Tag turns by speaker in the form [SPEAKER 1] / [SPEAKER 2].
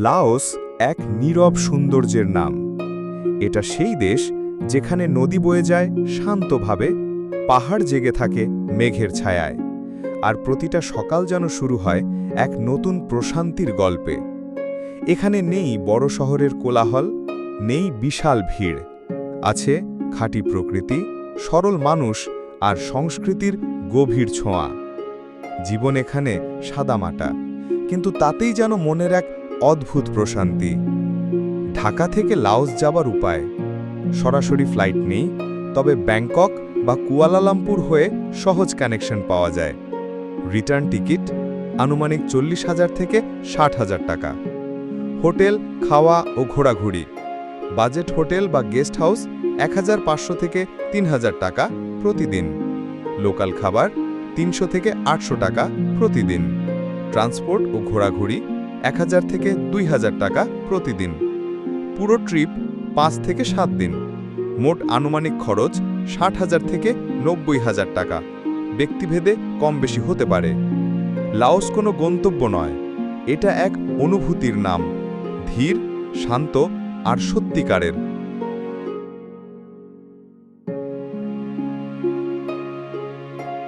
[SPEAKER 1] Laos এক নীরব সৌন্দর্যের নাম। এটা সেই দেশ যেখানে নদী বয়ে যায় শান্তভাবে, পাহাড় জেগে থাকে মেঘের ছায়ায়, আর প্রতিটা সকাল যেন শুরু হয় এক নতুন প্রশান্তির গল্পে। এখানে নেই বড় শহরের কোলাহল, নেই বিশাল ভিড়। আছে খাঁটি প্রকৃতি, সরল মানুষ আর সংস্কৃতির গভীর ছোঁয়া। জীবন এখানে সাদামাটা, কিন্তু তাতেই যেন মনের এক অদ্ভুত প্রশান্তি। ঢাকা থেকে লাওস যাবার উপায়: সরাসরি ফ্লাইট নেই, তবে ব্যাংকক বা কুয়ালালামপুর হয়ে সহজ কানেকশন পাওয়া যায়। রিটার্ন টিকিট আনুমানিক 40,000 থেকে 60,000 টাকা। হোটেল, খাওয়া ও ঘোরাঘুরি: বাজেট হোটেল বা গেস্ট হাউস 1,500 থেকে 3,000 টাকা প্রতিদিন। লোকাল খাবার 300 থেকে 800 টাকা প্রতিদিন। ট্রান্সপোর্ট ও ঘোরাঘুরি 1,000 থেকে 2,000 টাকা প্রতিদিন। পুরো ট্রিপ 5 থেকে 7 দিন। মোট আনুমানিক খরচ 60,000 থেকে 90,000 টাকা। ব্যক্তিভেদে কম বেশি হতে পারে। লাওস কোনো গন্তব্য নয়, এটা এক অনুভূতির নাম, ধীর, শান্ত আর সত্যিকারের।